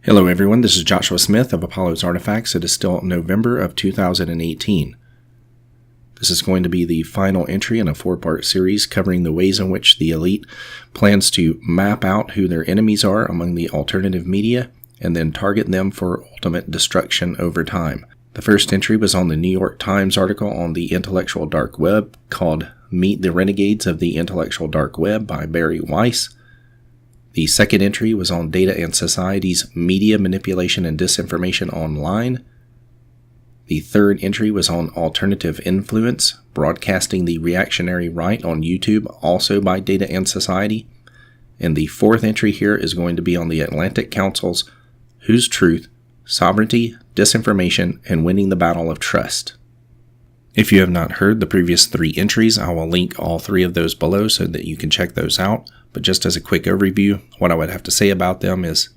Hello everyone, this is Joshua Smith of Apollo's Artifacts. It is still November of 2018. This is going to be the final entry in a 4-part series covering the ways in which the elite plans to map out who their enemies are among the alternative media and then target them for ultimate destruction over time. The first entry was on the New York Times article on the intellectual dark web called Meet the Renegades of the Intellectual Dark Web by Barry Weiss. The second entry was on Data and Society's Media Manipulation and Disinformation Online. The third entry was on Alternative Influence, Broadcasting the Reactionary Right on YouTube, also by Data and Society. And the fourth entry here is going to be on the Atlantic Council's Whose Truth, Sovereignty, Disinformation, and Winning the Battle of Trust. If you have not heard the previous 3 entries, I will link all 3 of those below so that you can check those out. But just as a quick overview, what I would have to say about them is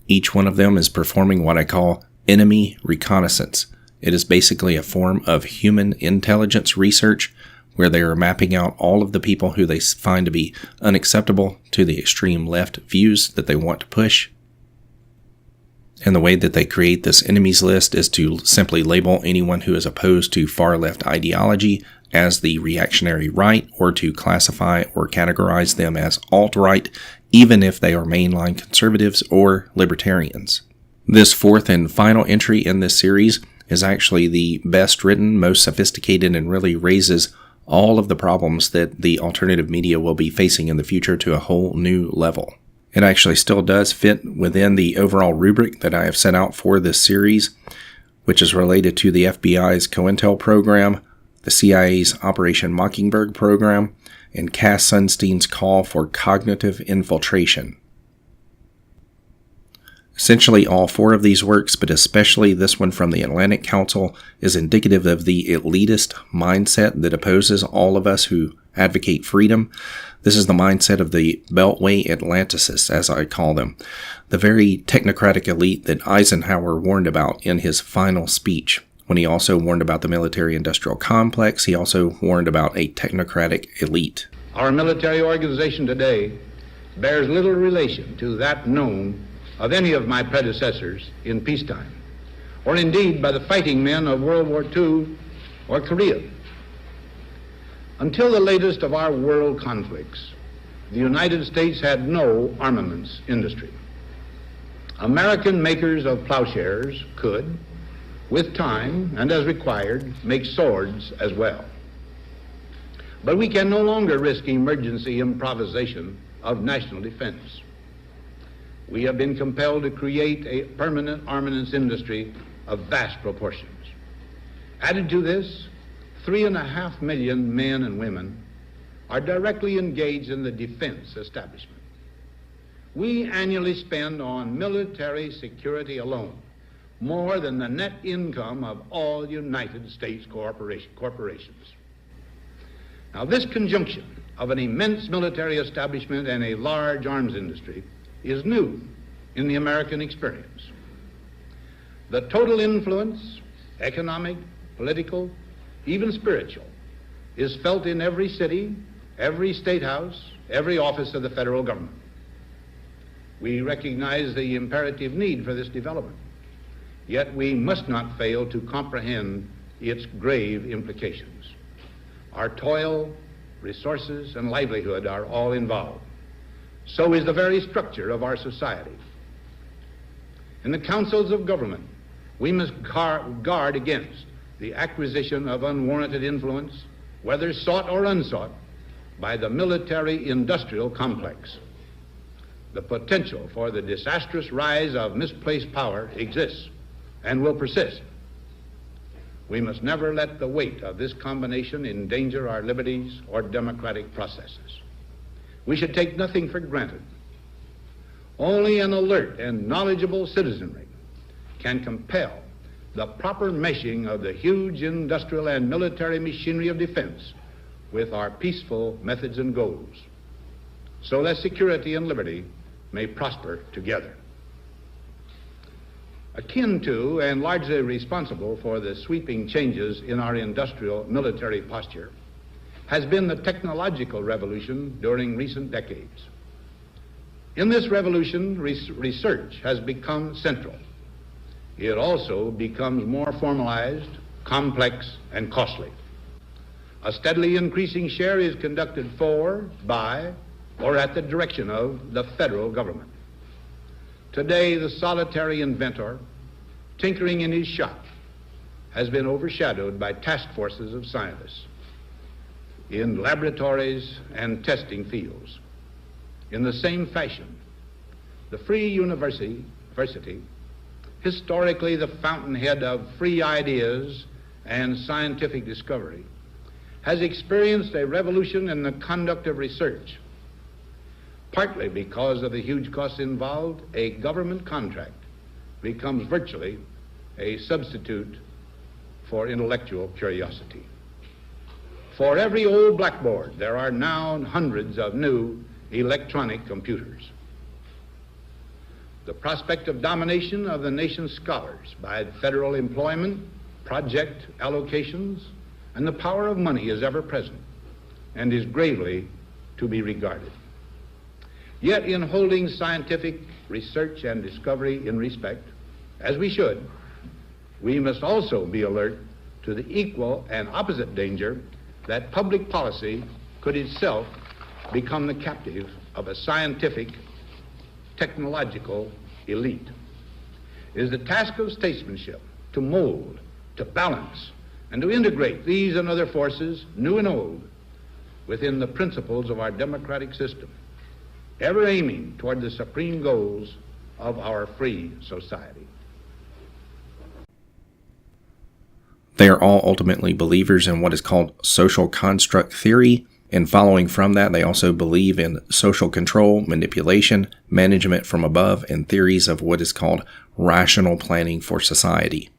each one of them is performing what I call enemy reconnaissance. It is basically a form of human intelligence research where they are mapping out all of the people who they find to be unacceptable to the extreme left views that they want to push. And the way that they create this enemies list is to simply label anyone who is opposed to far left ideology as the reactionary right, or to classify or categorize them as alt-right, even if they are mainline conservatives or libertarians. This fourth and final entry in this series is actually the best written, most sophisticated, and really raises all of the problems that the alternative media will be facing in the future to a whole new level. It actually still does fit within the overall rubric that I have set out for this series, which is related to the FBI's COINTEL program, the CIA's Operation Mockingbird program, and Cass Sunstein's call for cognitive infiltration. Essentially, all 4 of these works, but especially this one from the Atlantic Council, is indicative of the elitist mindset that opposes all of us who advocate freedom. This is the mindset of the Beltway Atlanticists, as I call them, the very technocratic elite that Eisenhower warned about in his final speech. When he also warned about the military-industrial complex, he also warned about a technocratic elite. Our military organization today bears little relation to that known of any of my predecessors in peacetime, or indeed by the fighting men of World War II or Korea. Until the latest of our world conflicts, the United States had no armaments industry. American makers of plowshares could, with time and as required, make swords as well. But we can no longer risk emergency improvisation of national defense. We have been compelled to create a permanent armaments industry of vast proportions. Added to this, 3.5 million men and women are directly engaged in the defense establishment. We annually spend on military security alone more than the net income of all United States corporations. Now, this conjunction of an immense military establishment and a large arms industry is new in the American experience. The total influence, economic, political, even spiritual, is felt in every city, every state house, every office of the federal government. We recognize the imperative need for this development, yet we must not fail to comprehend its grave implications. Our toil, resources, and livelihood are all involved. So is the very structure of our society. In the councils of government, we must guard against the acquisition of unwarranted influence, whether sought or unsought, by the military-industrial complex. The potential for the disastrous rise of misplaced power exists and will persist. We must never let the weight of this combination endanger our liberties or democratic processes. We should take nothing for granted. Only an alert and knowledgeable citizenry can compel the proper meshing of the huge industrial and military machinery of defense with our peaceful methods and goals, so that security and liberty may prosper together. Akin to and largely responsible for the sweeping changes in our industrial military posture has been the technological revolution during recent decades. In this revolution, research has become central. It also becomes more formalized, complex, and costly. A steadily increasing share is conducted for, by, or at the direction of the federal government. Today, the solitary inventor, tinkering in his shop, has been overshadowed by task forces of scientists in laboratories and testing fields. In the same fashion, the free university, historically the fountainhead of free ideas and scientific discovery, has experienced a revolution in the conduct of research. Partly because of the huge costs involved, a government contract becomes virtually a substitute for intellectual curiosity. For every old blackboard, there are now hundreds of new electronic computers. The prospect of domination of the nation's scholars by federal employment, project allocations, and the power of money is ever present and is gravely to be regarded. Yet in holding scientific research and discovery in respect, as we should, we must also be alert to the equal and opposite danger that public policy could itself become the captive of a scientific, technological elite. It is the task of statesmanship to mold, to balance, and to integrate these and other forces, new and old, within the principles of our democratic system, ever aiming toward the supreme goals of our free society. They are all ultimately believers in what is called social construct theory, and following from that, they also believe in social control, manipulation, management from above, and theories of what is called rational planning for society.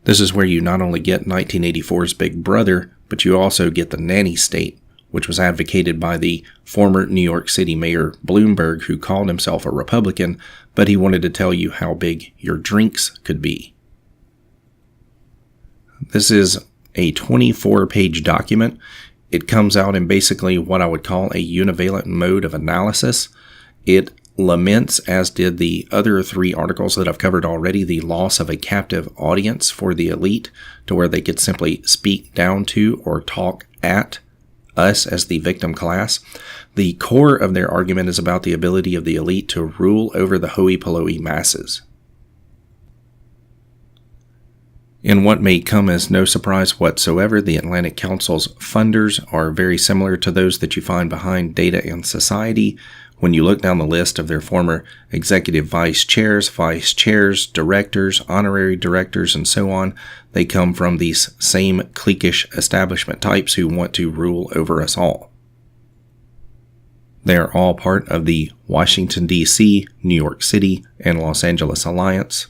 This is where you not only get 1984's Big Brother, but you also get the nanny state, which was advocated by the former New York City Mayor Bloomberg, who called himself a Republican, but he wanted to tell you how big your drinks could be. This is a 24-page document. It comes out in basically what I would call a univalent mode of analysis. It laments, as did the other 3 articles that I've covered already, the loss of a captive audience for the elite to where they could simply speak down to or talk at us as the victim class. The core of their argument is about the ability of the elite to rule over the hoi polloi masses. In what may come as no surprise whatsoever, the Atlantic Council's funders are very similar to those that you find behind Data and Society. When you look down the list of their former executive vice chairs, directors, honorary directors, and so on, they come from these same cliquish establishment types who want to rule over us all. They are all part of the Washington, D.C., New York City, and Los Angeles alliance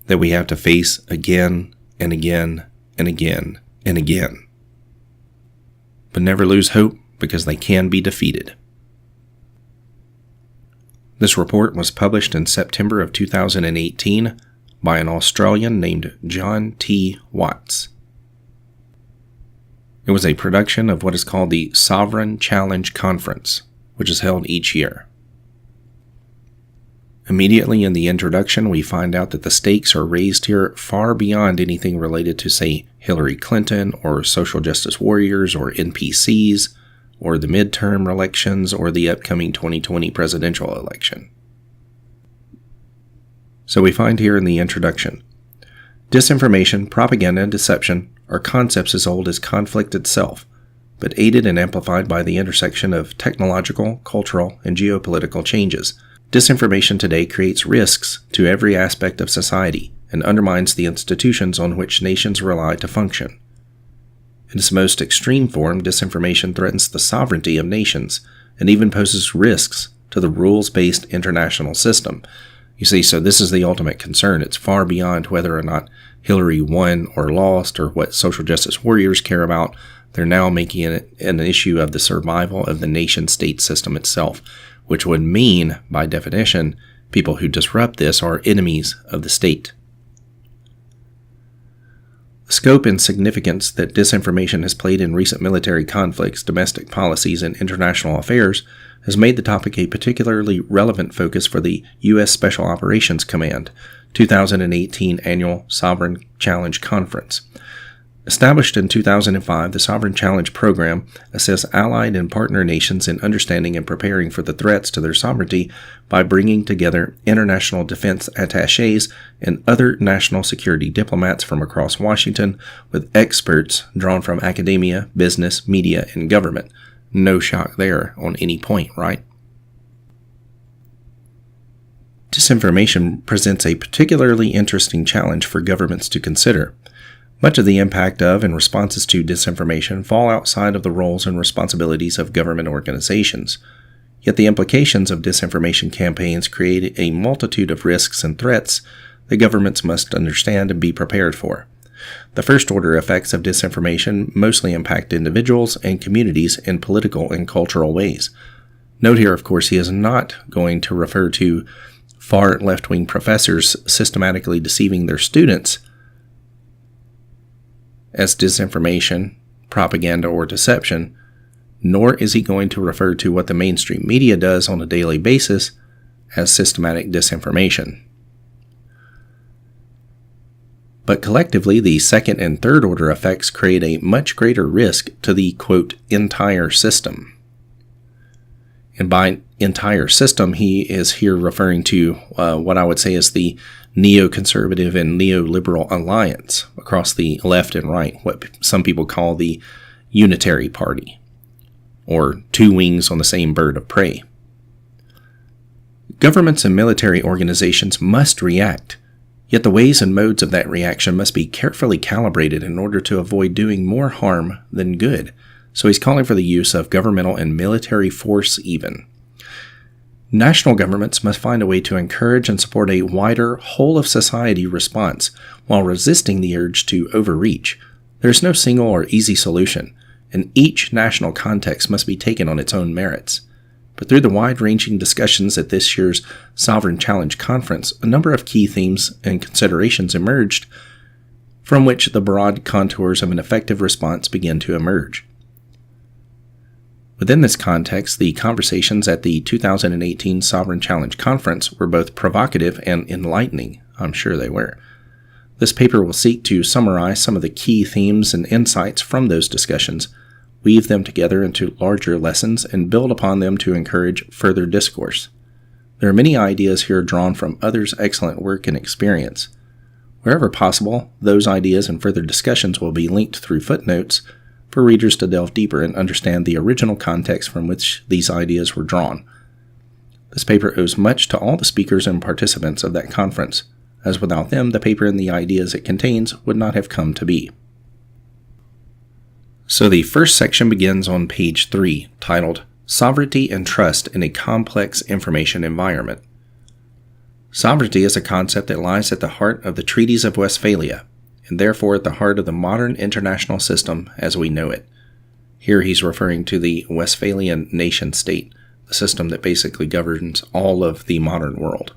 that we have to face again and again and again and again. But never lose hope, because they can be defeated. This report was published in September of 2018 by an Australian named John T. Watts. It was a production of what is called the Sovereign Challenge Conference, which is held each year. Immediately in the introduction, we find out that the stakes are raised here far beyond anything related to, say, Hillary Clinton or social justice warriors or NPCs or the midterm elections or the upcoming 2020 presidential election. So we find here in the introduction, disinformation, propaganda, and deception are concepts as old as conflict itself, but aided and amplified by the intersection of technological, cultural, and geopolitical changes. Disinformation today creates risks to every aspect of society and undermines the institutions on which nations rely to function. In its most extreme form, disinformation threatens the sovereignty of nations and even poses risks to the rules-based international system. You see, so this is the ultimate concern. It's far beyond whether or not Hillary won or lost or what social justice warriors care about. They're now making it an issue of the survival of the nation-state system itself, which would mean, by definition, people who disrupt this are enemies of the state. Scope and significance that disinformation has played in recent military conflicts, domestic policies, and international affairs has made the topic a particularly relevant focus for the U.S. Special Operations Command 2018 Annual Sovereign Challenge Conference. Established in 2005, the Sovereign Challenge Program assists allied and partner nations in understanding and preparing for the threats to their sovereignty by bringing together international defense attachés and other national security diplomats from across Washington with experts drawn from academia, business, media, and government. No shock there on any point, right? Disinformation presents a particularly interesting challenge for governments to consider. Much of the impact of and responses to disinformation fall outside of the roles and responsibilities of government organizations. Yet the implications of disinformation campaigns create a multitude of risks and threats that governments must understand and be prepared for. The first-order effects of disinformation mostly impact individuals and communities in political and cultural ways. Note here, of course, he is not going to refer to far left-wing professors systematically deceiving their students as disinformation, propaganda, or deception, nor is he going to refer to what the mainstream media does on a daily basis as systematic disinformation. But collectively, the second and third order effects create a much greater risk to the, quote, entire system. And by entire system, he is here referring to what I would say is the neoconservative and neoliberal alliance across the left and right, what some people call the unitary party, or two wings on the same bird of prey. Governments and military organizations must react, yet the ways and modes of that reaction must be carefully calibrated in order to avoid doing more harm than good. So he's calling for the use of governmental and military force even. National governments must find a way to encourage and support a wider, whole-of-society response while resisting the urge to overreach. There is no single or easy solution, and each national context must be taken on its own merits. But through the wide-ranging discussions at this year's Sovereign Challenge Conference, a number of key themes and considerations emerged from which the broad contours of an effective response begin to emerge. Within this context, the conversations at the 2018 Sovereign Challenge Conference were both provocative and enlightening. I'm sure they were. This paper will seek to summarize some of the key themes and insights from those discussions, weave them together into larger lessons, and build upon them to encourage further discourse. There are many ideas here drawn from others' excellent work and experience. Wherever possible, those ideas and further discussions will be linked through footnotes for readers to delve deeper and understand the original context from which these ideas were drawn. This paper owes much to all the speakers and participants of that conference, as without them, the paper and the ideas it contains would not have come to be. So the first section begins on page 3, titled Sovereignty and Trust in a Complex Information Environment. Sovereignty is a concept that lies at the heart of the Treaties of Westphalia, and therefore at the heart of the modern international system as we know it. Here he's referring to the Westphalian nation-state, the system that basically governs all of the modern world.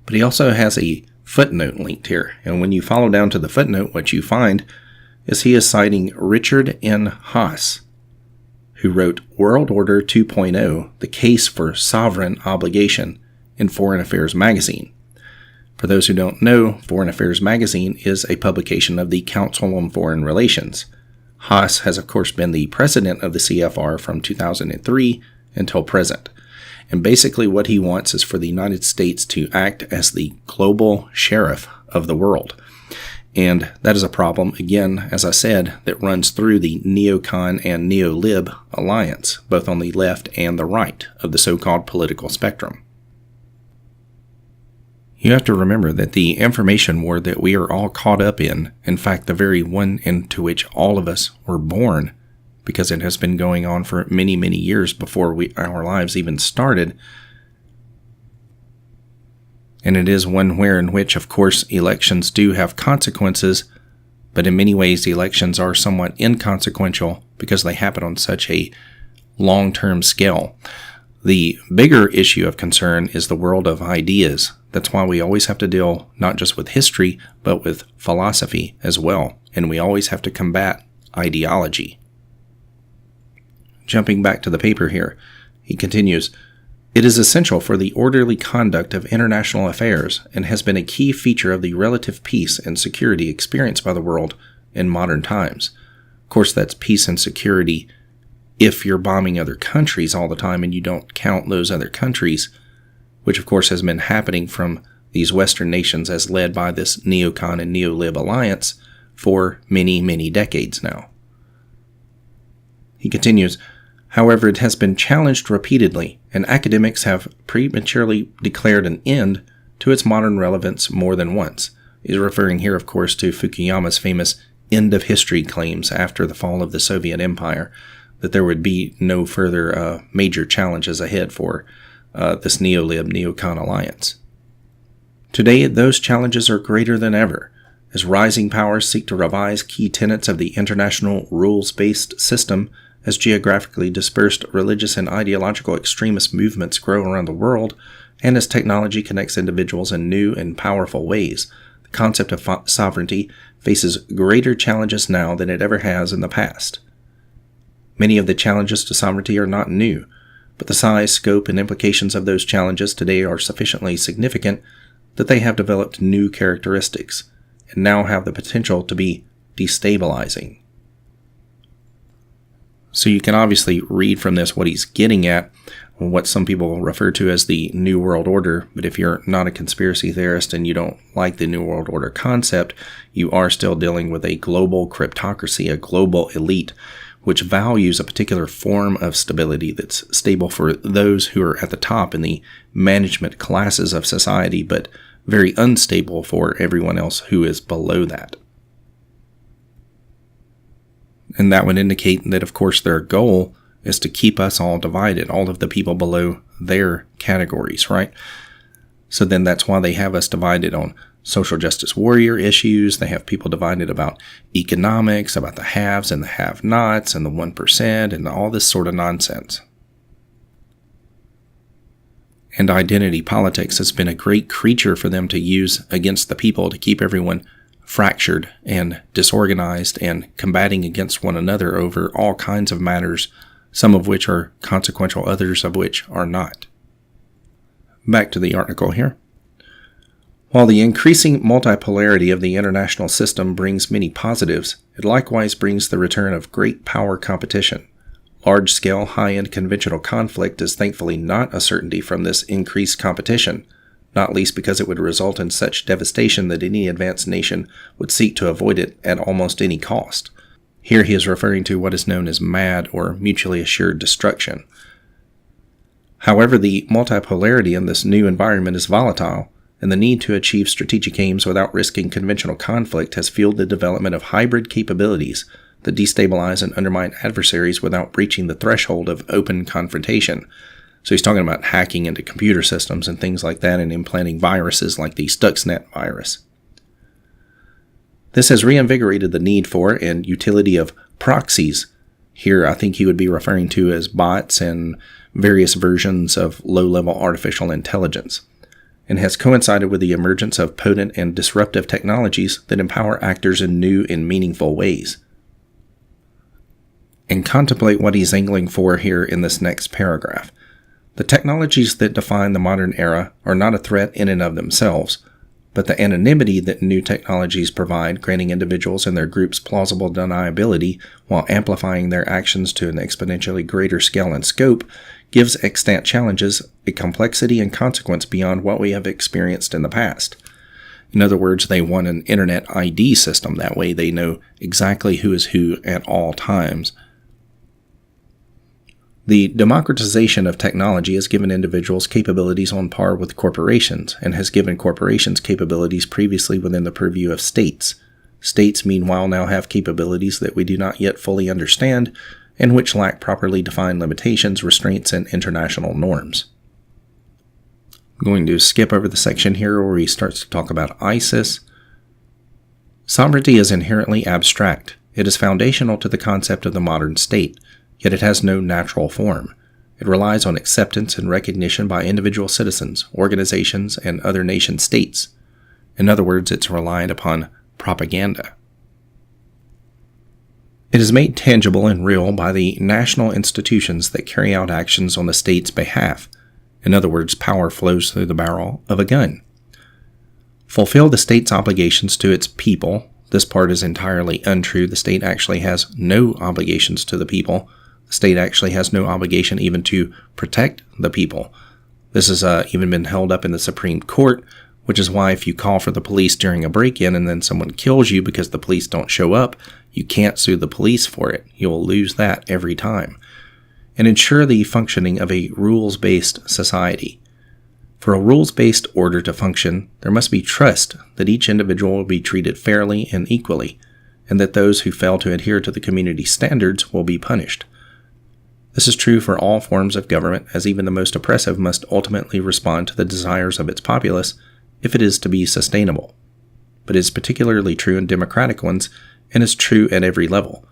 But he also has a footnote linked here, and when you follow down to the footnote, what you find is he is citing Richard N. Haas, who wrote World Order 2.0, The Case for Sovereign Obligation in Foreign Affairs magazine. For those who don't know, Foreign Affairs magazine is a publication of the Council on Foreign Relations. Haas has of course been the president of the CFR from 2003 until present. And basically what he wants is for the United States to act as the global sheriff of the world. And that is a problem, again, as I said, that runs through the neocon and neolib alliance, both on the left and the right of the so-called political spectrum. You have to remember that the information war that we are all caught up in fact, the very one into which all of us were born, because it has been going on for many, many years before our lives even started. And it is one in which, of course, elections do have consequences, but in many ways, elections are somewhat inconsequential because they happen on such a long-term scale. The bigger issue of concern is the world of ideas. That's why we always have to deal not just with history, but with philosophy as well, and we always have to combat ideology. Jumping back to the paper here, he continues, "It is essential for the orderly conduct of international affairs and has been a key feature of the relative peace and security experienced by the world in modern times." Of course, that's peace and security if you're bombing other countries all the time and you don't count those other countries, which of course has been happening from these Western nations as led by this neocon and neolib alliance for many, many decades now. He continues, "However, it has been challenged repeatedly, and academics have prematurely declared an end to its modern relevance more than once." He's referring here, of course, to Fukuyama's famous end of history claims after the fall of the Soviet Empire, that there would be no further major challenges ahead for this neolib-neocon alliance. Today, those challenges are greater than ever, as rising powers seek to revise key tenets of the international rules-based system, as geographically dispersed religious and ideological extremist movements grow around the world, and as technology connects individuals in new and powerful ways. The concept of sovereignty faces greater challenges now than it ever has in the past. Many of the challenges to sovereignty are not new, but the size, scope, and implications of those challenges today are sufficiently significant that they have developed new characteristics, and now have the potential to be destabilizing. So you can obviously read from this what he's getting at, what some people refer to as the New World Order, but if you're not a conspiracy theorist and you don't like the New World Order concept, you are still dealing with a global cryptocracy, a global elite, which values a particular form of stability that's stable for those who are at the top in the management classes of society, but very unstable for everyone else who is below that. And that would indicate that, of course, their goal is to keep us all divided, all of the people below their categories, right? So then that's why they have us divided on social justice warrior issues. They have people divided about economics, about the haves and the have-nots and the 1% and all this sort of nonsense. And identity politics has been a great creature for them to use against the people to keep everyone fractured and disorganized and combating against one another over all kinds of matters, some of which are consequential, others of which are not. Back to the article here. While the increasing multipolarity of the international system brings many positives, it likewise brings the return of great power competition. Large-scale, high-end conventional conflict is thankfully not a certainty from this increased competition, not least because it would result in such devastation that any advanced nation would seek to avoid it at almost any cost. Here he is referring to what is known as MAD, or mutually assured destruction. However, the multipolarity in this new environment is volatile, and the need to achieve strategic aims without risking conventional conflict has fueled the development of hybrid capabilities that destabilize and undermine adversaries without breaching the threshold of open confrontation. So he's talking about hacking into computer systems and things like that and implanting viruses like the Stuxnet virus. This has reinvigorated the need for and utility of proxies. Here I think he would be referring to as bots and various versions of low-level artificial intelligence, and has coincided with the emergence of potent and disruptive technologies that empower actors in new and meaningful ways. And contemplate what he's angling for here in this next paragraph. The technologies that define the modern era are not a threat in and of themselves, but the anonymity that new technologies provide, granting individuals and their groups plausible deniability while amplifying their actions to an exponentially greater scale and scope, gives extant challenges a complexity and consequence beyond what we have experienced in the past. In other words, they want an internet ID system. That way they know exactly who is who at all times. The democratization of technology has given individuals capabilities on par with corporations, and has given corporations capabilities previously within the purview of states. States, meanwhile, now have capabilities that we do not yet fully understand, and which lack properly defined limitations, restraints, and international norms. I'm going to skip over the section here where he starts to talk about ISIS. Sovereignty is inherently abstract. It is foundational to the concept of the modern state. Yet it has no natural form. It relies on acceptance and recognition by individual citizens, organizations, and other nation states. In other words, it's reliant upon propaganda. It is made tangible and real by the national institutions that carry out actions on the state's behalf. In other words, power flows through the barrel of a gun. Fulfill the state's obligations to its people. This part is entirely untrue. The state actually has no obligations to the people. The state actually has no obligation even to protect the people. This has even been held up in the Supreme Court, which is why if you call for the police during a break-in and then someone kills you because the police don't show up, you can't sue the police for it. You'll lose that every time. And ensure the functioning of a rules-based society. For a rules-based order to function, there must be trust that each individual will be treated fairly and equally, and that those who fail to adhere to the community standards will be punished. This is true for all forms of government, as even the most oppressive must ultimately respond to the desires of its populace if it is to be sustainable. But it is particularly true in democratic ones, and is true at every level,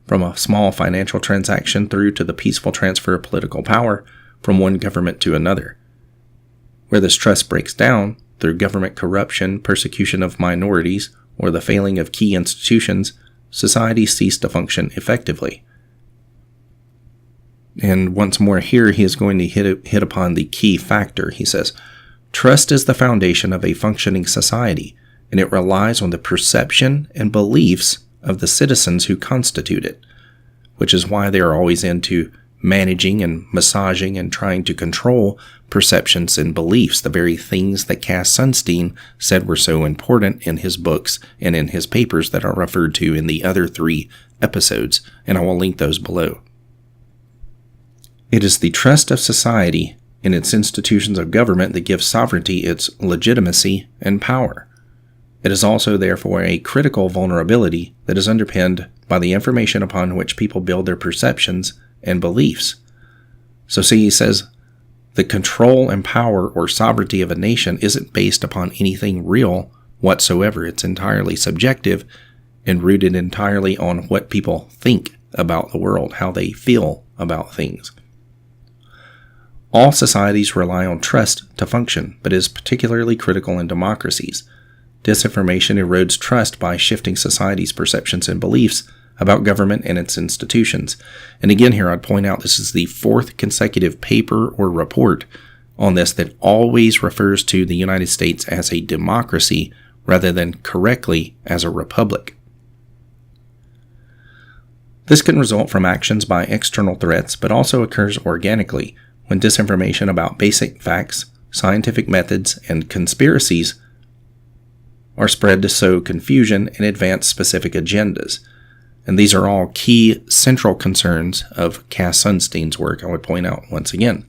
from a small financial transaction through to the peaceful transfer of political power from one government to another. Where this trust breaks down, through government corruption, persecution of minorities, or the failing of key institutions, societies cease to function effectively. And once more here, he is going to hit upon the key factor. He says, trust is the foundation of a functioning society, and it relies on the perception and beliefs of the citizens who constitute it, which is why they are always into managing and massaging and trying to control perceptions and beliefs, the very things that Cass Sunstein said were so important in his books and in his papers that are referred to in the other 3 episodes, and I will link those below. It is the trust of society in its institutions of government that gives sovereignty its legitimacy and power. It is also, therefore, a critical vulnerability that is underpinned by the information upon which people build their perceptions and beliefs. So see, he says, the control and power or sovereignty of a nation isn't based upon anything real whatsoever. It's entirely subjective and rooted entirely on what people think about the world, how they feel about things. All societies rely on trust to function, but is particularly critical in democracies. Disinformation erodes trust by shifting society's perceptions and beliefs about government and its institutions. And again here I'd point out this is the 4th consecutive paper or report on this that always refers to the United States as a democracy rather than correctly as a republic. This can result from actions by external threats, but also occurs organically when disinformation about basic facts, scientific methods, and conspiracies are spread to sow confusion and advance specific agendas. And these are all key central concerns of Cass Sunstein's work, I would point out once again.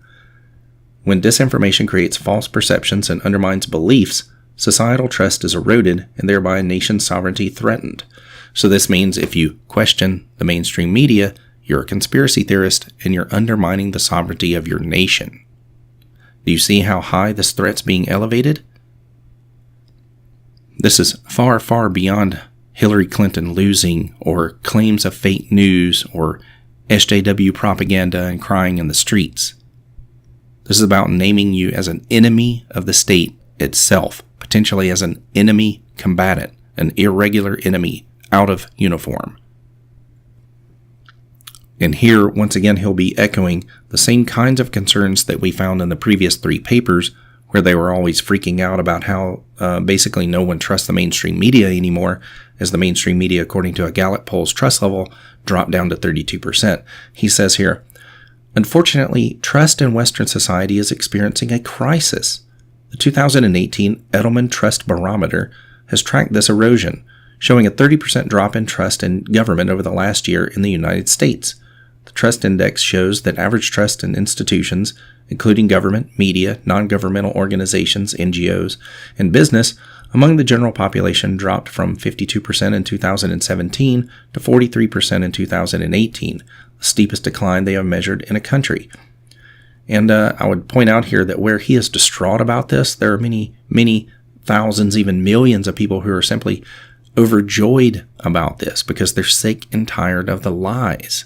When disinformation creates false perceptions and undermines beliefs, societal trust is eroded and thereby nation sovereignty threatened. So this means if you question the mainstream media, you're a conspiracy theorist and you're undermining the sovereignty of your nation. Do you see how high this threat's being elevated? This is far, far beyond Hillary Clinton losing or claims of fake news or SJW propaganda and crying in the streets. This is about naming you as an enemy of the state itself, potentially as an enemy combatant, an irregular enemy out of uniform. And here, once again, he'll be echoing the same kinds of concerns that we found in the previous 3 papers, where they were always freaking out about how basically no one trusts the mainstream media anymore, as the mainstream media, according to a Gallup poll's trust level, dropped down to 32%. He says here, unfortunately, trust in Western society is experiencing a crisis. The 2018 Edelman Trust Barometer has tracked this erosion, showing a 30% drop in trust in government over the last year in the United States. The Trust Index shows that average trust in institutions, including government, media, non-governmental organizations, NGOs, and business, among the general population dropped from 52% in 2017 to 43% in 2018, the steepest decline they have measured in a country. And I would point out here that where he is distraught about this, there are many, many thousands, even millions of people who are simply overjoyed about this because they're sick and tired of the lies.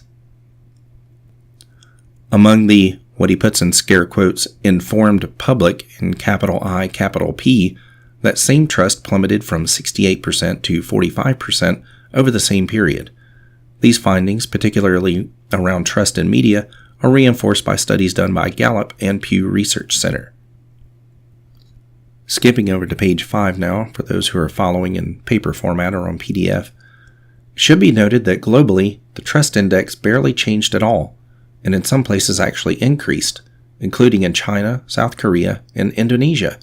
Among the, what he puts in scare quotes, informed public, in capital I, capital P, that same trust plummeted from 68% to 45% over the same period. These findings, particularly around trust in media, are reinforced by studies done by Gallup and Pew Research Center. Skipping over to page 5 now, for those who are following in paper format or on PDF, it should be noted that globally, the trust index barely changed at all, and in some places actually increased, including in China, South Korea, and Indonesia.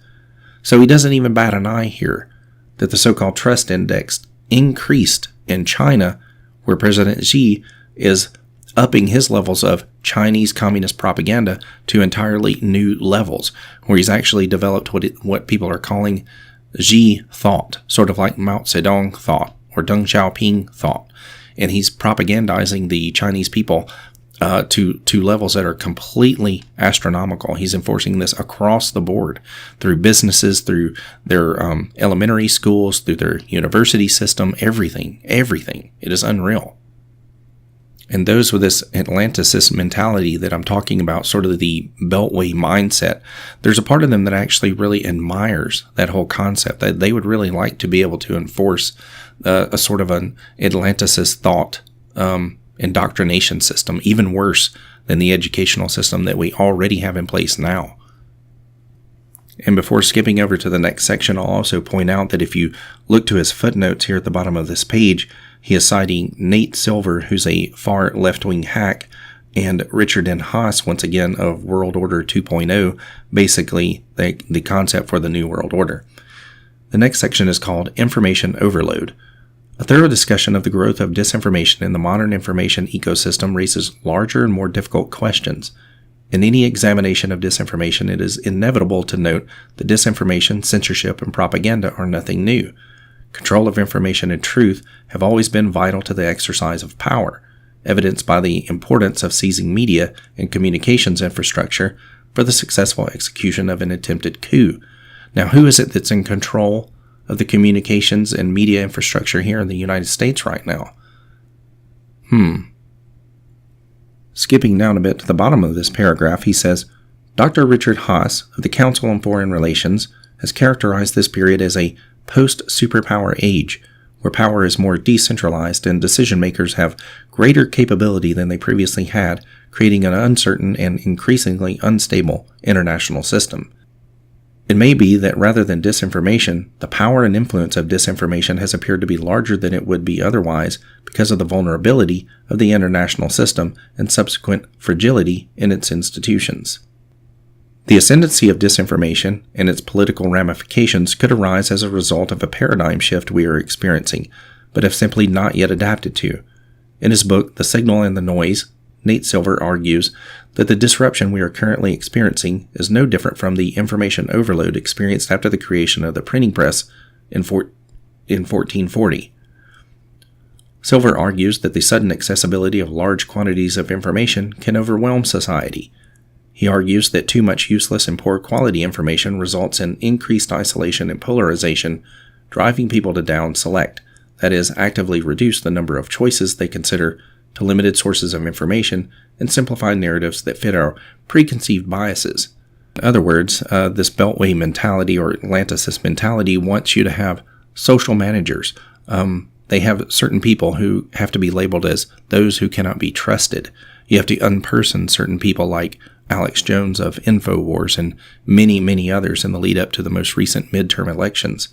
So he doesn't even bat an eye here that the so-called trust index increased in China, where President Xi is upping his levels of Chinese communist propaganda to entirely new levels, where he's actually developed what people are calling Xi thought, sort of like Mao Zedong thought or Deng Xiaoping thought. And he's propagandizing the Chinese people to levels that are completely astronomical. He's enforcing this across the board through businesses, through their elementary schools, through their university system, everything. It is unreal. And those with this Atlanticist mentality that I'm talking about, sort of the Beltway mindset, there's a part of them that actually really admires that whole concept, that they would really like to be able to enforce a sort of an Atlanticist thought indoctrination system, even worse than the educational system that we already have in place now. And before skipping over to the next section, I'll also point out that if you look to his footnotes here at the bottom of this page, he is citing Nate Silver, who's a far left-wing hack, and Richard N. Haas, once again, of World Order 2.0, basically the concept for the New World Order. The next section is called Information Overload. A thorough discussion of the growth of disinformation in the modern information ecosystem raises larger and more difficult questions. In any examination of disinformation, it is inevitable to note that disinformation, censorship, and propaganda are nothing new. Control of information and truth have always been vital to the exercise of power, evidenced by the importance of seizing media and communications infrastructure for the successful execution of an attempted coup. Now, who is it that's in control of the communications and media infrastructure here in the United States right now? Skipping down a bit to the bottom of this paragraph, he says, Dr. Richard Haas of the Council on Foreign Relations has characterized this period as a post-superpower age, where power is more decentralized and decision-makers have greater capability than they previously had, creating an uncertain and increasingly unstable international system. It may be that rather than disinformation, the power and influence of disinformation has appeared to be larger than it would be otherwise because of the vulnerability of the international system and subsequent fragility in its institutions. The ascendancy of disinformation and its political ramifications could arise as a result of a paradigm shift we are experiencing, but have simply not yet adapted to. In his book, The Signal and the Noise, Nate Silver argues that the disruption we are currently experiencing is no different from the information overload experienced after the creation of the printing press in 1440. Silver argues that the sudden accessibility of large quantities of information can overwhelm society. He argues that too much useless and poor quality information results in increased isolation and polarization, driving people to down-select, that is, actively reduce the number of choices they consider to limited sources of information and simplify narratives that fit our preconceived biases. In other words, this Beltway mentality or Atlanticist mentality wants you to have social managers. They have certain people who have to be labeled as those who cannot be trusted. You have to unperson certain people like Alex Jones of InfoWars and many, many others in the lead up to the most recent midterm elections.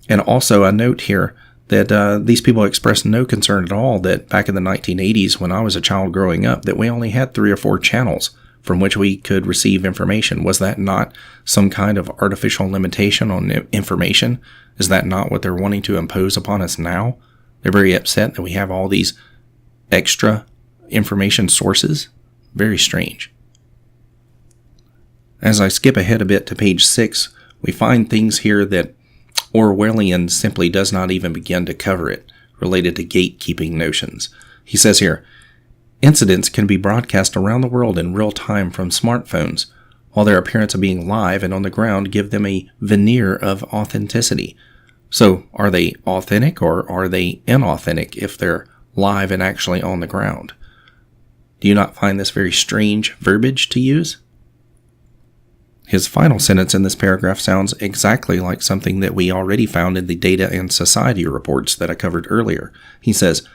And also a note here that these people expressed no concern at all that back in the 1980s when I was a child growing up that we only had 3 or 4 channels from which we could receive information. Was that not some kind of artificial limitation on information? Is that not what they're wanting to impose upon us now? They're very upset that we have all these extra information sources. Very strange. As I skip ahead a bit to page 6, we find things here that Orwellian simply does not even begin to cover it, related to gatekeeping notions. He says here, incidents can be broadcast around the world in real time from smartphones, while their appearance of being live and on the ground give them a veneer of authenticity. So, are they authentic or are they inauthentic if they're live and actually on the ground? Do you not find this very strange verbiage to use? His final sentence in this paragraph sounds exactly like something that we already found in the Data and Society reports that I covered earlier. He says,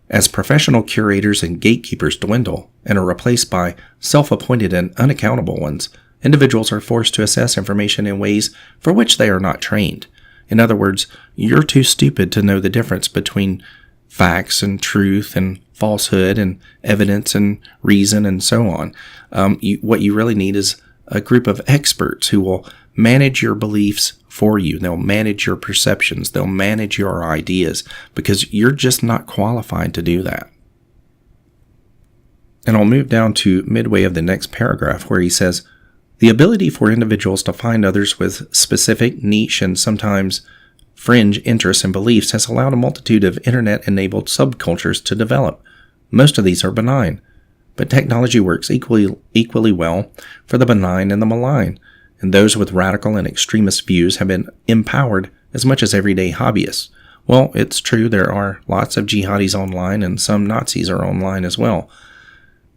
As professional curators and gatekeepers dwindle and are replaced by self-appointed and unaccountable ones, individuals are forced to assess information in ways for which they are not trained. In other words, you're too stupid to know the difference between facts and truth and falsehood and evidence and reason and so on. What you really need is a group of experts who will manage your beliefs for you. They'll manage your perceptions. They'll manage your ideas because you're just not qualified to do that. And I'll move down to midway of the next paragraph where he says, the ability for individuals to find others with specific, niche, and sometimes fringe interests and beliefs has allowed a multitude of internet-enabled subcultures to develop. Most of these are benign, but technology works equally well for the benign and the malign, and those with radical and extremist views have been empowered as much as everyday hobbyists. Well, it's true there are lots of jihadis online and some Nazis are online as well.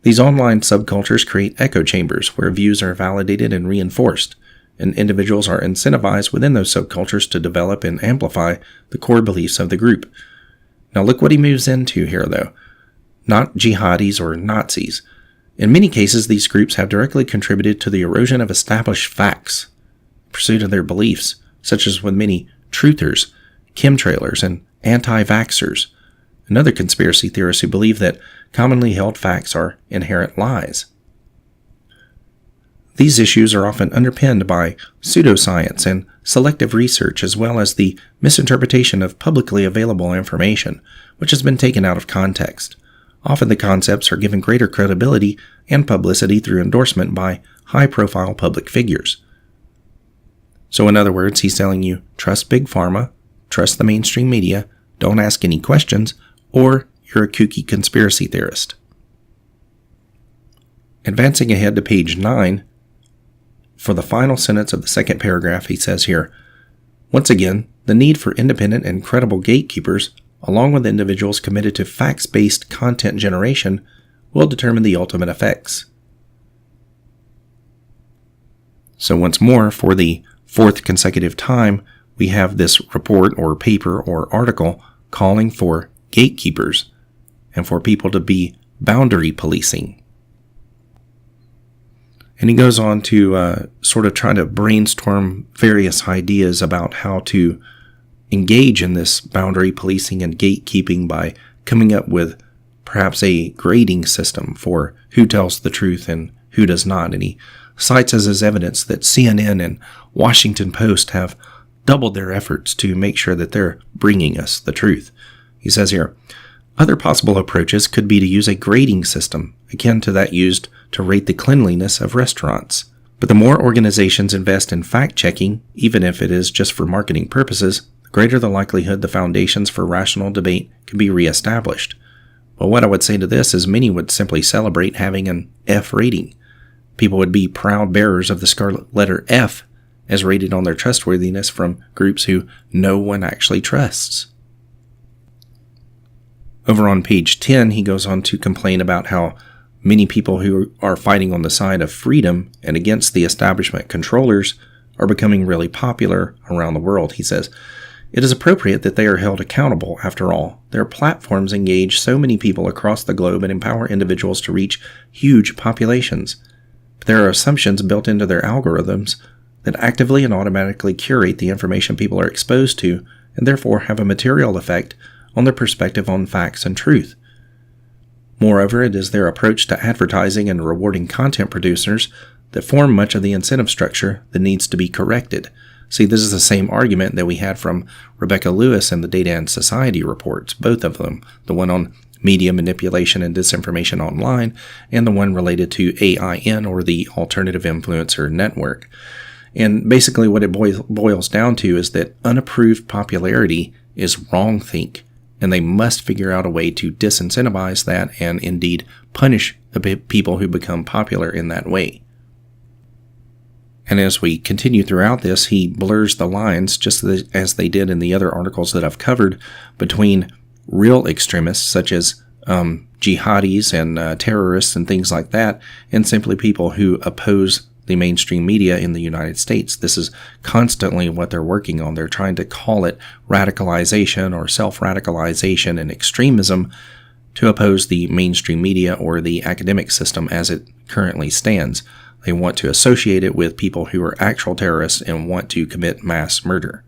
These online subcultures create echo chambers where views are validated and reinforced, and individuals are incentivized within those subcultures to develop and amplify the core beliefs of the group. Now look what he moves into here though. Not jihadis or Nazis. In many cases, these groups have directly contributed to the erosion of established facts, in pursuit of their beliefs, such as with many truthers, chemtrailers, and anti-vaxxers, and other conspiracy theorists who believe that commonly held facts are inherent lies. These issues are often underpinned by pseudoscience and selective research, as well as the misinterpretation of publicly available information, which has been taken out of context. Often the concepts are given greater credibility and publicity through endorsement by high-profile public figures. So in other words, he's telling you, trust Big Pharma, trust the mainstream media, don't ask any questions, or you're a kooky conspiracy theorist. Advancing ahead to page 9, for the final sentence of the second paragraph, he says here, once again, the need for independent and credible gatekeepers, along with individuals committed to facts-based content generation, will determine the ultimate effects. So once more, for the fourth consecutive time, we have this report or paper or article calling for gatekeepers and for people to be boundary policing. And he goes on to sort of try to brainstorm various ideas about how to engage in this boundary policing and gatekeeping by coming up with perhaps a grading system for who tells the truth and who does not. And he cites as his evidence that CNN and Washington Post have doubled their efforts to make sure that they're bringing us the truth. He says here, other possible approaches could be to use a grading system, akin to that used to rate the cleanliness of restaurants. But the more organizations invest in fact-checking, even if it is just for marketing purposes, the greater the likelihood the foundations for rational debate can be reestablished. Well, what I would say to this is many would simply celebrate having an F rating. People would be proud bearers of the scarlet letter F as rated on their trustworthiness from groups who no one actually trusts. Over on page 10, he goes on to complain about how many people who are fighting on the side of freedom and against the establishment controllers are becoming really popular around the world. He says, it is appropriate that they are held accountable. After all, their platforms engage so many people across the globe and empower individuals to reach huge populations. But there are assumptions built into their algorithms that actively and automatically curate the information people are exposed to and therefore have a material effect on their perspective on facts and truth. Moreover, it is their approach to advertising and rewarding content producers that form much of the incentive structure that needs to be corrected. See, this is the same argument that we had from Rebecca Lewis in the Data and Society reports, both of them, the one on media manipulation and disinformation online, and the one related to AIN, or the Alternative Influencer Network. And basically what it boils down to is that unapproved popularity is wrongthink, and they must figure out a way to disincentivize that and indeed punish the people who become popular in that way. And as we continue throughout this, he blurs the lines, just as they did in the other articles that I've covered, between real extremists such as jihadis and terrorists and things like that, and simply people who oppose the mainstream media in the United States. This is constantly what they're working on. They're trying to call it radicalization or self-radicalization and extremism, to oppose the mainstream media or the academic system as it currently stands. They want to associate it with people who are actual terrorists and want to commit mass murder.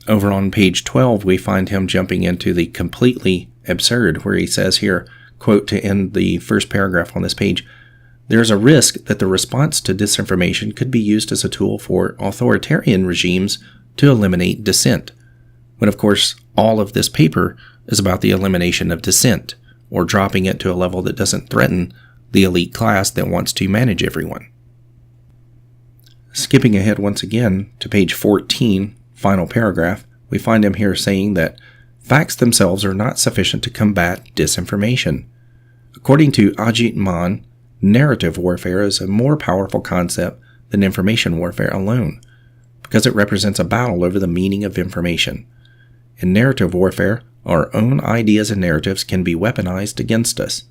Over on page 12, we find him jumping into the completely absurd, where he says here, quote, to end the first paragraph on this page, "There is a risk that the response to disinformation could be used as a tool for authoritarian regimes to eliminate dissent," when of course all of this paper is about the elimination of dissent, or dropping it to a level that doesn't threaten the elite class that wants to manage everyone. Skipping ahead once again to page 14, final paragraph, we find him here saying that facts themselves are not sufficient to combat disinformation. According to Ajit Maan, narrative warfare is a more powerful concept than information warfare alone, because it represents a battle over the meaning of information. In narrative warfare, our own ideas and narratives can be weaponized against us.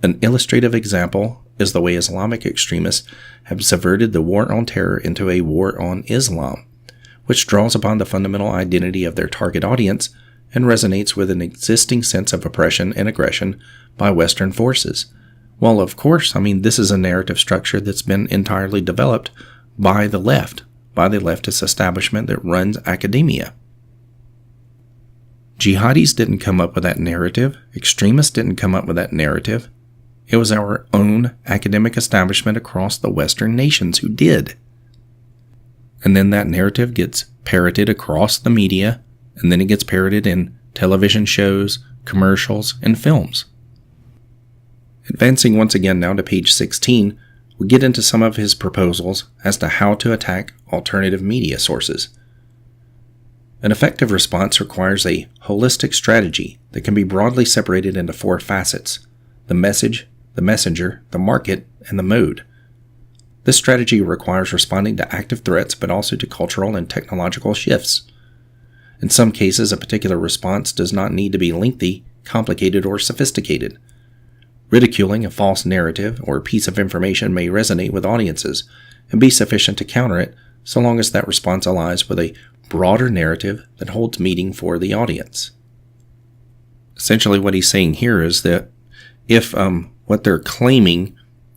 An illustrative example is the way Islamic extremists have subverted the war on terror into a war on Islam, which draws upon the fundamental identity of their target audience and resonates with an existing sense of oppression and aggression by Western forces. Well, of course, this is a narrative structure that's been entirely developed by the left, by the leftist establishment that runs academia. Jihadis didn't come up with that narrative. Extremists didn't come up with that narrative. It was our own academic establishment across the Western nations who did. And then that narrative gets parroted across the media, and then it gets parroted in television shows, commercials, and films. Advancing once again now to page 16, we get into some of his proposals as to how to attack alternative media sources. An effective response requires a holistic strategy that can be broadly separated into 4 facets: the message, the messenger, the market, and the mode. This strategy requires responding to active threats but also to cultural and technological shifts. In some cases, a particular response does not need to be lengthy, complicated, or sophisticated. Ridiculing a false narrative or piece of information may resonate with audiences and be sufficient to counter it, so long as that response aligns with a broader narrative that holds meaning for the audience. Essentially what he's saying here is that if what they're claiming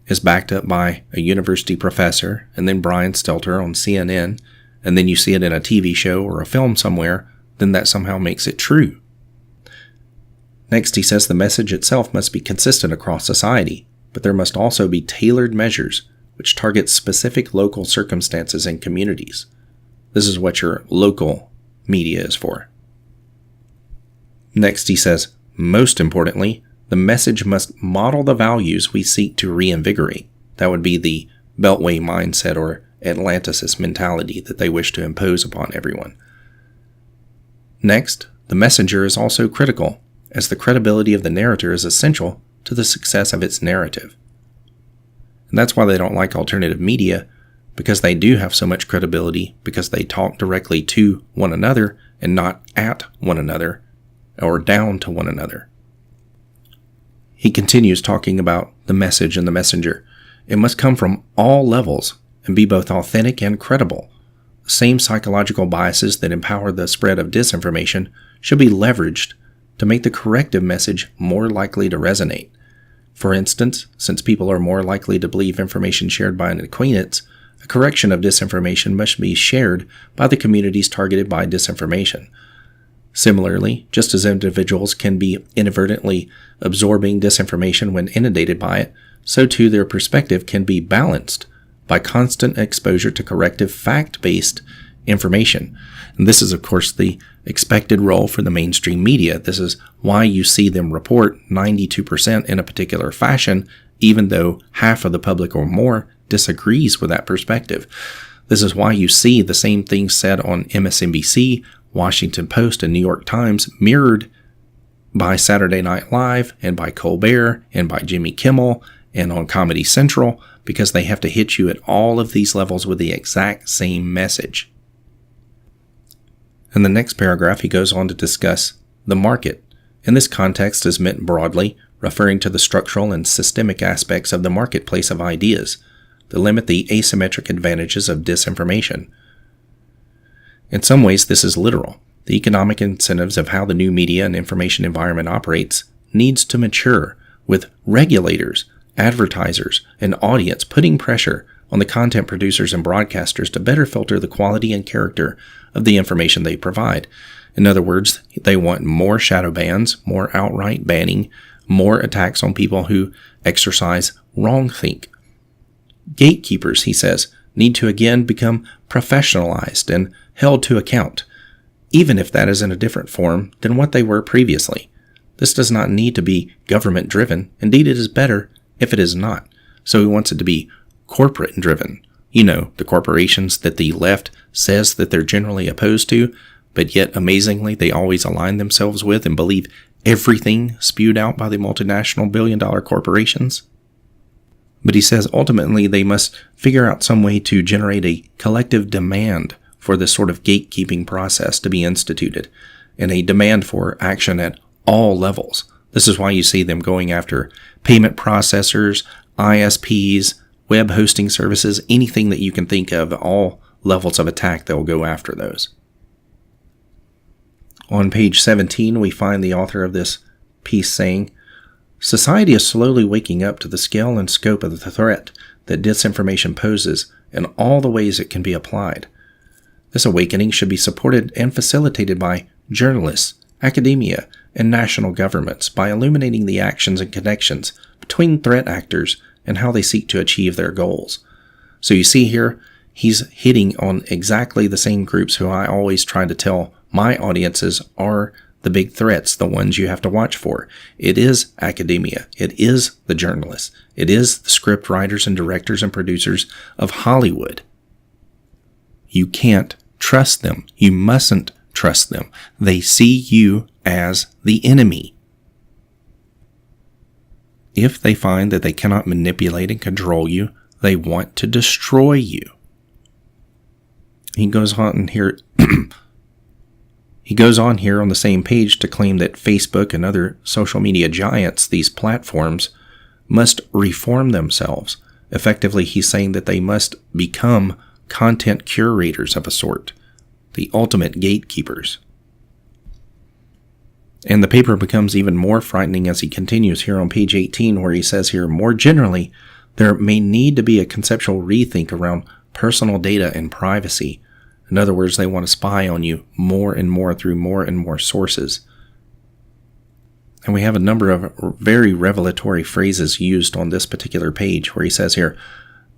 is backed up by a university professor and then Brian Stelter on CNN, and then you see it in a TV show or a film somewhere, then that somehow makes it true. Next, he says the message itself must be consistent across society, but there must also be tailored measures which target specific local circumstances and communities. This is what your local media is for. Next, he says, most importantly, the message must model the values we seek to reinvigorate. That would be the Beltway mindset or Atlanticist mentality that they wish to impose upon everyone. Next, the messenger is also critical, as the credibility of the narrator is essential to the success of its narrative. And that's why they don't like alternative media, because they do have so much credibility, because they talk directly to one another and not at one another or down to one another. He continues talking about the message and the messenger. It must come from all levels and be both authentic and credible. The same psychological biases that empower the spread of disinformation should be leveraged to make the corrective message more likely to resonate. For instance, since people are more likely to believe information shared by an acquaintance, a correction of disinformation must be shared by the communities targeted by disinformation. Similarly, just as individuals can be inadvertently absorbing disinformation when inundated by it, so too their perspective can be balanced by constant exposure to corrective fact-based information. And this is, of course, the expected role for the mainstream media. This is why you see them report 92% in a particular fashion, even though half of the public or more disagrees with that perspective. This is why you see the same things said on MSNBC, Washington Post, and New York Times mirrored by Saturday Night Live and by Colbert and by Jimmy Kimmel and on Comedy Central, because they have to hit you at all of these levels with the exact same message. In the next paragraph, he goes on to discuss the market. In this context is meant broadly, referring to the structural and systemic aspects of the marketplace of ideas that limit the asymmetric advantages of disinformation. In some ways, this is literal. The economic incentives of how the new media and information environment operates needs to mature, with regulators, advertisers, and audience putting pressure on the content producers and broadcasters to better filter the quality and character of the information they provide. In other words, they want more shadow bans, more outright banning, more attacks on people who exercise wrongthink. Gatekeepers, he says, need to again become professionalized and held to account, even if that is in a different form than what they were previously. This does not need to be government-driven. Indeed, it is better if it is not. So he wants it to be corporate-driven. You know, the corporations that the left says that they're generally opposed to, but yet amazingly they always align themselves with and believe everything spewed out by the multinational billion-dollar corporations. But he says ultimately they must figure out some way to generate a collective demand for this sort of gatekeeping process to be instituted, and a demand for action at all levels. This is why you see them going after payment processors, ISPs, web hosting services, anything that you can think of, all levels of attack, they'll go after those. On page 17, we find the author of this piece saying, "Society is slowly waking up to the scale and scope of the threat that disinformation poses and all the ways it can be applied. This awakening should be supported and facilitated by journalists, academia, and national governments by illuminating the actions and connections between threat actors and how they seek to achieve their goals." So you see here, he's hitting on exactly the same groups who I always try to tell my audiences are the big threats, the ones you have to watch for. It is academia. It is the journalists. It is the script writers and directors and producers of Hollywood. You can't trust them. You mustn't trust them. They see you as the enemy. If they find that they cannot manipulate and control you, they want to destroy you. He goes on here on the same page to claim that Facebook and other social media giants, these platforms, must reform themselves. Effectively, he's saying that they must become content curators of a sort, the ultimate gatekeepers. And the paper becomes even more frightening as he continues here on page 18, where he says here, more generally, there may need to be a conceptual rethink around personal data and privacy. In other words, they want to spy on you more and more through more and more sources. And we have a number of very revelatory phrases used on this particular page where he says here,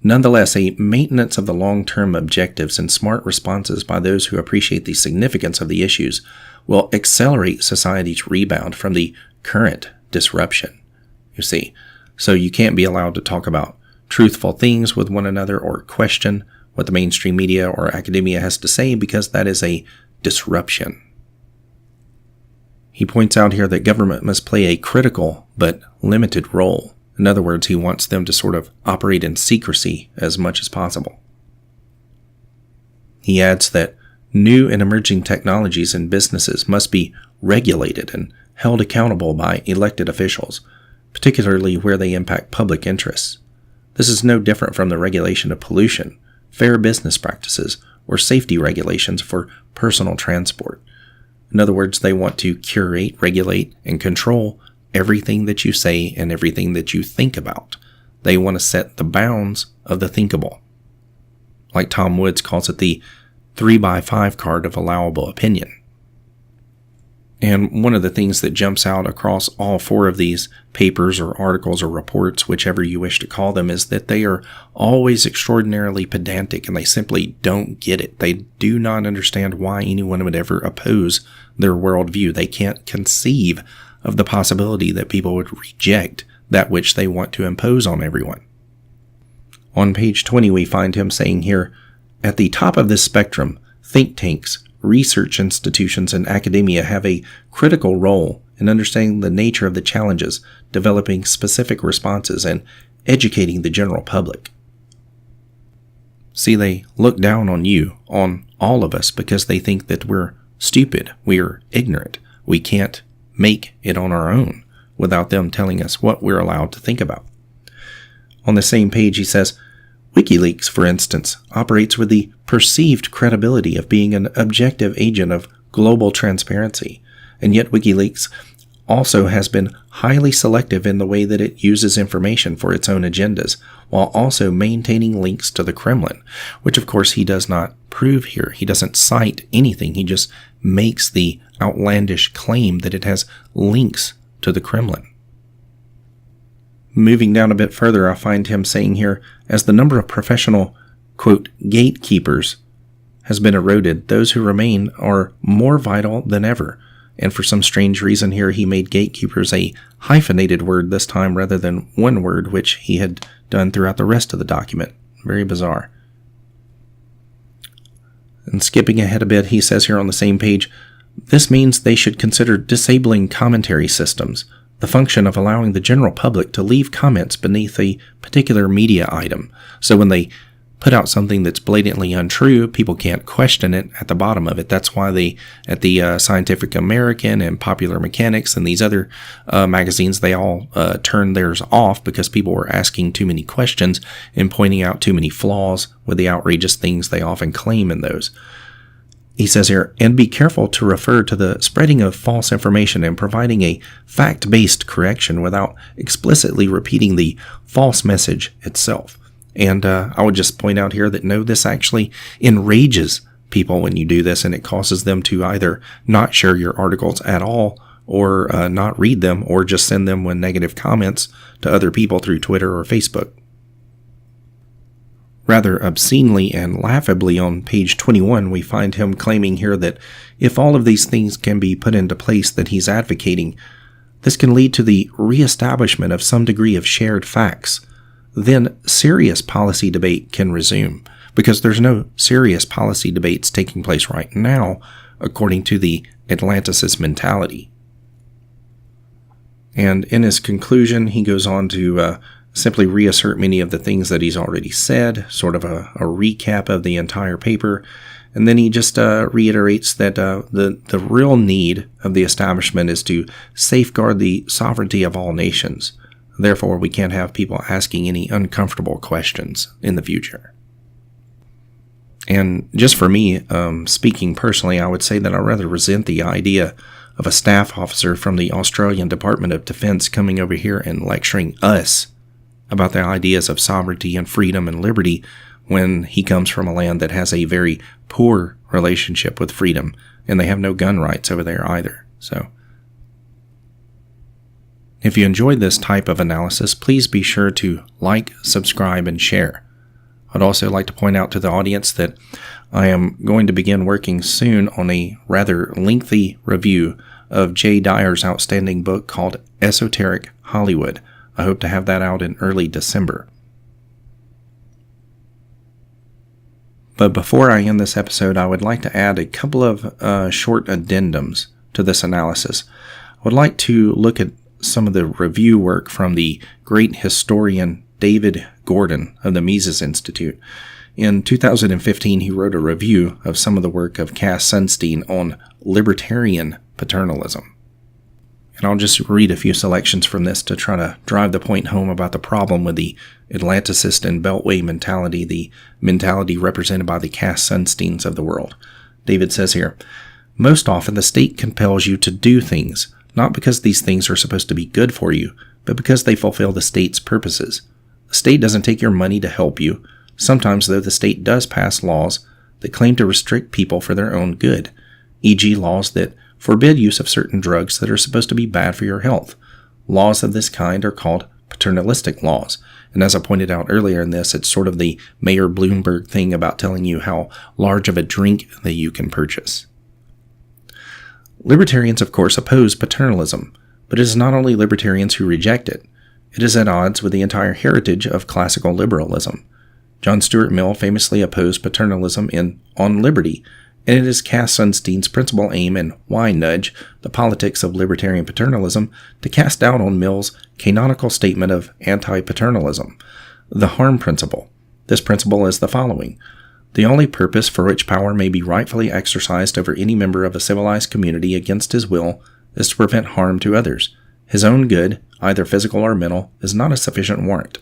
nonetheless, a maintenance of the long-term objectives and smart responses by those who appreciate the significance of the issues will accelerate society's rebound from the current disruption. You see, so you can't be allowed to talk about truthful things with one another or question what the mainstream media or academia has to say, because that is a disruption. He points out here that government must play a critical but limited role. In other words, he wants them to sort of operate in secrecy as much as possible. He adds that new and emerging technologies and businesses must be regulated and held accountable by elected officials, particularly where they impact public interests. This is no different from the regulation of pollution, fair business practices, or safety regulations for personal transport. In other words, they want to curate, regulate, and control everything that you say and everything that you think about. They want to set the bounds of the thinkable. Like Tom Woods calls it the 3x5 card of allowable opinion. And one of the things that jumps out across all four of these papers or articles or reports, whichever you wish to call them, is that they are always extraordinarily pedantic and they simply don't get it. They do not understand why anyone would ever oppose their worldview. They can't conceive of the possibility that people would reject that which they want to impose on everyone. On page 20, we find him saying here, at the top of this spectrum, think tanks, research institutions, and academia have a critical role in understanding the nature of the challenges, developing specific responses, and educating the general public. See, they look down on you, on all of us, because they think that we're stupid, we're ignorant, we can't make it on our own without them telling us what we're allowed to think about. On the same page, he says, WikiLeaks, for instance, operates with the perceived credibility of being an objective agent of global transparency. And yet WikiLeaks also has been highly selective in the way that it uses information for its own agendas, while also maintaining links to the Kremlin, which of course he does not prove here. He doesn't cite anything. He just makes the outlandish claim that it has links to the Kremlin. Moving down a bit further, I find him saying here, as the number of professional, quote, gatekeepers has been eroded, those who remain are more vital than ever. And for some strange reason here, he made gatekeepers a hyphenated word this time rather than one word, which he had done throughout the rest of the document. Very bizarre. And skipping ahead a bit, he says here on the same page, this means they should consider disabling commentary systems, the function of allowing the general public to leave comments beneath a particular media item. So when they put out something that's blatantly untrue, people can't question it at the bottom of it. That's why they, at the Scientific American and Popular Mechanics and these other magazines, they all turned theirs off because people were asking too many questions and pointing out too many flaws with the outrageous things they often claim in those. He says here, and be careful to refer to the spreading of false information and providing a fact-based correction without explicitly repeating the false message itself. And I would just point out here that no, this actually enrages people when you do this, and it causes them to either not share your articles at all or not read them or just send them with negative comments to other people through Twitter or Facebook. Rather obscenely and laughably on page 21, we find him claiming here that if all of these things can be put into place that he's advocating, this can lead to the reestablishment of some degree of shared facts. Then serious policy debate can resume, because there's no serious policy debates taking place right now, according to the Atlanticist mentality. And in his conclusion, he goes on to simply reassert many of the things that he's already said, sort of a recap of the entire paper, and then he just reiterates that the real need of the establishment is to safeguard the sovereignty of all nations. Therefore, we can't have people asking any uncomfortable questions in the future. And just for me, speaking personally, I would say that I rather resent the idea of a staff officer from the Australian Department of Defense coming over here and lecturing us about the ideas of sovereignty and freedom and liberty when he comes from a land that has a very poor relationship with freedom, and they have no gun rights over there either. So, if you enjoyed this type of analysis, please be sure to like, subscribe, and share. I'd also like to point out to the audience that I am going to begin working soon on a rather lengthy review of Jay Dyer's outstanding book called Esoteric Hollywood. I hope to have that out in early December. But before I end this episode, I would like to add a couple of short addendums to this analysis. I would like to look at some of the review work from the great historian David Gordon of the Mises Institute. In 2015, he wrote a review of some of the work of Cass Sunstein on libertarian paternalism. And I'll just read a few selections from this to try to drive the point home about the problem with the Atlanticist and Beltway mentality, the mentality represented by the Cass Sunsteins of the world. David says here, most often the state compels you to do things, not because these things are supposed to be good for you, but because they fulfill the state's purposes. The state doesn't take your money to help you. Sometimes, though, the state does pass laws that claim to restrict people for their own good, e.g. laws that forbid use of certain drugs that are supposed to be bad for your health. Laws of this kind are called paternalistic laws. And as I pointed out earlier in this, it's sort of the Mayor Bloomberg thing about telling you how large of a drink that you can purchase. Libertarians, of course, oppose paternalism, but it is not only libertarians who reject it. It is at odds with the entire heritage of classical liberalism. John Stuart Mill famously opposed paternalism in On Liberty, and it is Cass Sunstein's principal aim in Why Nudge, The Politics of Libertarian Paternalism, to cast doubt on Mill's canonical statement of anti-paternalism, the harm principle. This principle is the following. The only purpose for which power may be rightfully exercised over any member of a civilized community against his will is to prevent harm to others. His own good, either physical or mental, is not a sufficient warrant.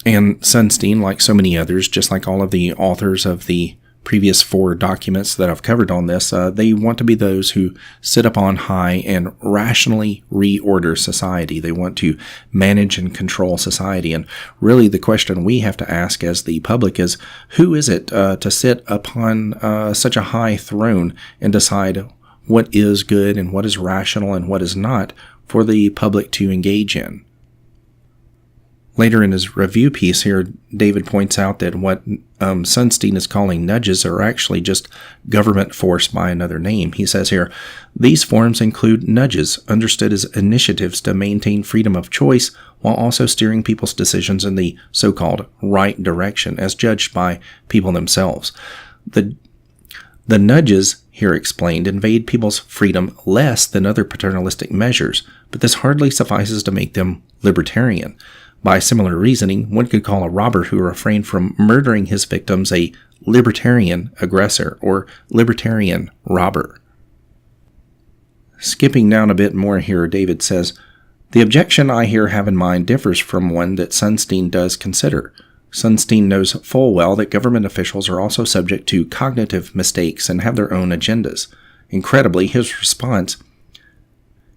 And Sunstein, like so many others, just like all of the authors of the previous 4 documents that I've covered on this, they want to be those who sit up on high and rationally reorder society. They want to manage and control society. And really the question we have to ask as the public is, who is it to sit upon such a high throne and decide what is good and what is rational and what is not for the public to engage in? Later in his review piece here, David points out that what Sunstein is calling nudges are actually just government force by another name. He says here, these forms include nudges, understood as initiatives to maintain freedom of choice while also steering people's decisions in the so-called right direction, as judged by people themselves. The nudges, here explained, invade people's freedom less than other paternalistic measures, but this hardly suffices to make them libertarian. By similar reasoning, one could call a robber who refrained from murdering his victims a libertarian aggressor or libertarian robber. Skipping down a bit more here, David says, the objection I here have in mind differs from one that Sunstein does consider. Sunstein knows full well that government officials are also subject to cognitive mistakes and have their own agendas. Incredibly, his response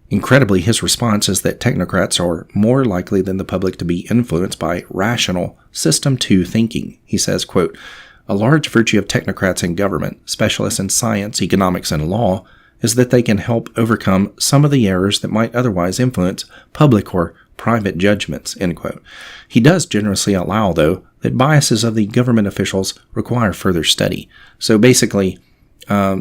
is that technocrats are more likely than the public to be influenced by rational System 2 thinking. He says, quote, a large virtue of technocrats in government, specialists in science, economics, and law, is that they can help overcome some of the errors that might otherwise influence public or private judgments, end quote. He does generously allow, though, that biases of the government officials require further study. So basically,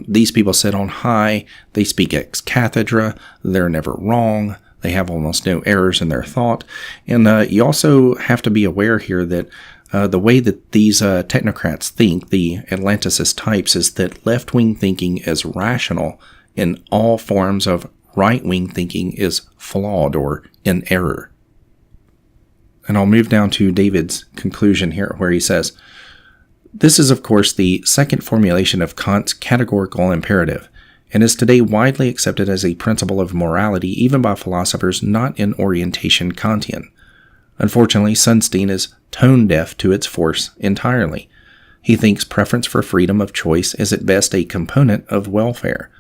these people sit on high, they speak ex cathedra, they're never wrong, they have almost no errors in their thought, and you also have to be aware here that the way that these technocrats think, the Atlanticist types, is that left-wing thinking is rational and all forms of right-wing thinking is flawed or in error. And I'll move down to David's conclusion here, where he says, this is, of course, the second formulation of Kant's categorical imperative, and is today widely accepted as a principle of morality even by philosophers not in orientation Kantian. Unfortunately, Sunstein is tone-deaf to its force entirely. He thinks preference for freedom of choice is at best a component of welfare.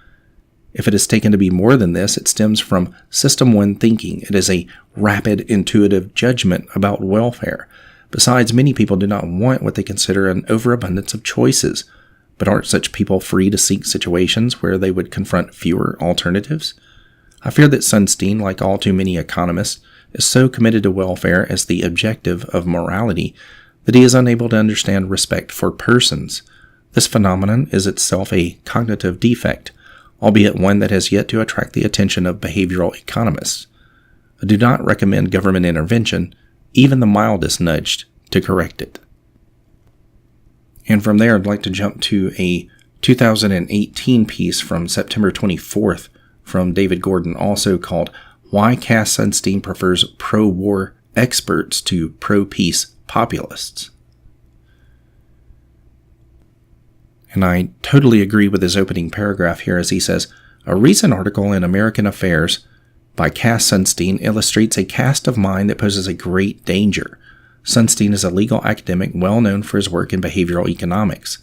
If it is taken to be more than this, it stems from System 1 thinking. It is a rapid, intuitive judgment about welfare. Besides, many people do not want what they consider an overabundance of choices. But aren't such people free to seek situations where they would confront fewer alternatives? I fear that Sunstein, like all too many economists, is so committed to welfare as the objective of morality that he is unable to understand respect for persons. This phenomenon is itself a cognitive defect, albeit one that has yet to attract the attention of behavioral economists. I do not recommend government intervention, even the mildest nudge, to correct it. And from there, I'd like to jump to a 2018 piece from September 24th from David Gordon, also called Why Cass Sunstein Prefers Pro-War Experts to Pro-Peace Populists. And I totally agree with his opening paragraph here as he says, a recent article in American Affairs by Cass Sunstein illustrates a cast of mind that poses a great danger. Sunstein is a legal academic well known for his work in behavioral economics.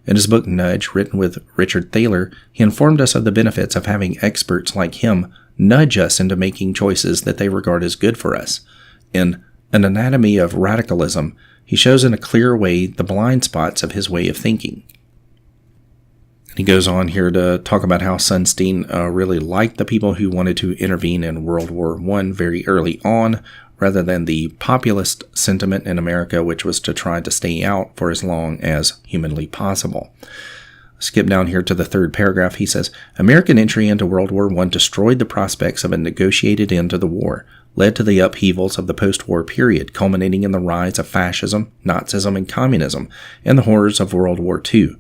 In his book Nudge, written with Richard Thaler, he informed us of the benefits of having experts like him nudge us into making choices that they regard as good for us. In An Anatomy of Radicalism, he shows in a clear way the blind spots of his way of thinking. And he goes on here to talk about how Sunstein really liked the people who wanted to intervene in World War I very early on, rather than the populist sentiment in America, which was to try to stay out for as long as humanly possible. Skip down here to the third paragraph. He says, American entry into World War I destroyed the prospects of a negotiated end to the war, led to the upheavals of the post-war period, culminating in the rise of fascism, Nazism, and communism, and the horrors of World War II.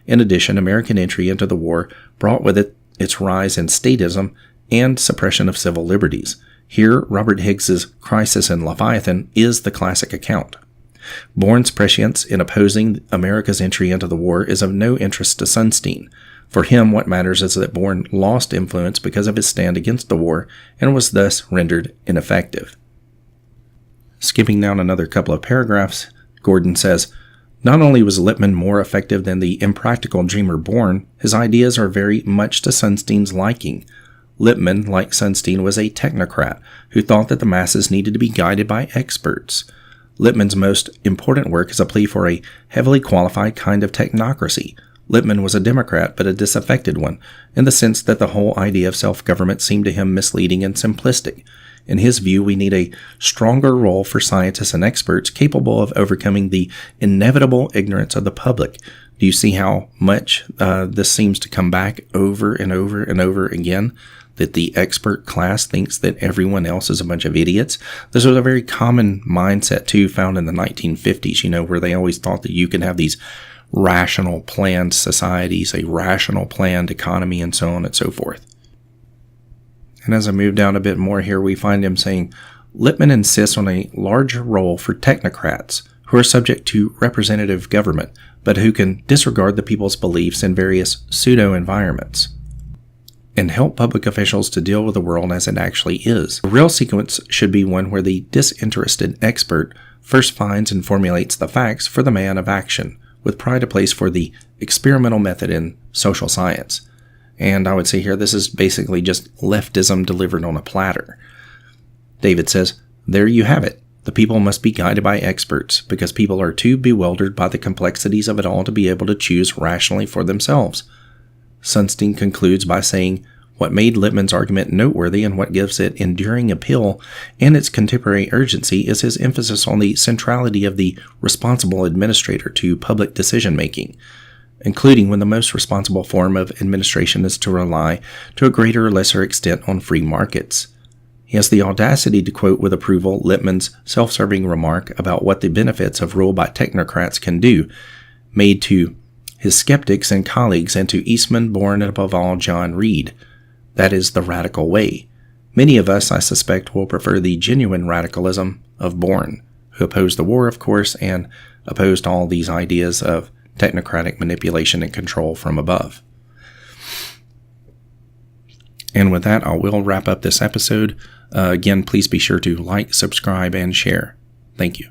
In addition, American entry into the war brought with it its rise in statism and suppression of civil liberties. Here, Robert Higgs's Crisis in Leviathan is the classic account. Bourne's prescience in opposing America's entry into the war is of no interest to Sunstein. For him, what matters is that Bourne lost influence because of his stand against the war and was thus rendered ineffective. Skipping down another couple of paragraphs, Gordon says, Not only was Lippmann more effective than the impractical dreamer Born, his ideas are very much to Sunstein's liking. Lippmann, like Sunstein, was a technocrat who thought that the masses needed to be guided by experts. Lippmann's most important work is a plea for a heavily qualified kind of technocracy. Lippmann was a Democrat, but a disaffected one, in the sense that the whole idea of self-government seemed to him misleading and simplistic. In his view, we need a stronger role for scientists and experts capable of overcoming the inevitable ignorance of the public. Do you see how much this seems to come back over and over and over again? That the expert class thinks that everyone else is a bunch of idiots. This was a very common mindset, too, found in the 1950s, where they always thought that you could have these rational planned societies, a rational planned economy, and so on and so forth. And as I move down a bit more here, we find him saying, Lippmann insists on a larger role for technocrats who are subject to representative government, but who can disregard the people's beliefs in various pseudo-environments and help public officials to deal with the world as it actually is. The real sequence should be one where the disinterested expert first finds and formulates the facts for the man of action, with pride a place for the experimental method in social science. And I would say here, this is basically just leftism delivered on a platter. David says, there you have it. The people must be guided by experts, because people are too bewildered by the complexities of it all to be able to choose rationally for themselves. Sunstein concludes by saying, what made Lippmann's argument noteworthy and what gives it enduring appeal and its contemporary urgency is his emphasis on the centrality of the responsible administrator to public decision-making, including when the most responsible form of administration is to rely to a greater or lesser extent on free markets. He has the audacity to quote with approval Lippmann's self-serving remark about what the benefits of rule by technocrats can do, made to his skeptics and colleagues and to Eastman, Born, and above all John Reed. That is the radical way. Many of us, I suspect, will prefer the genuine radicalism of Born, who opposed the war, of course, and opposed all these ideas of technocratic manipulation and control from above. And with that, I will wrap up this episode. Again, please be sure to like, subscribe, and share. Thank you.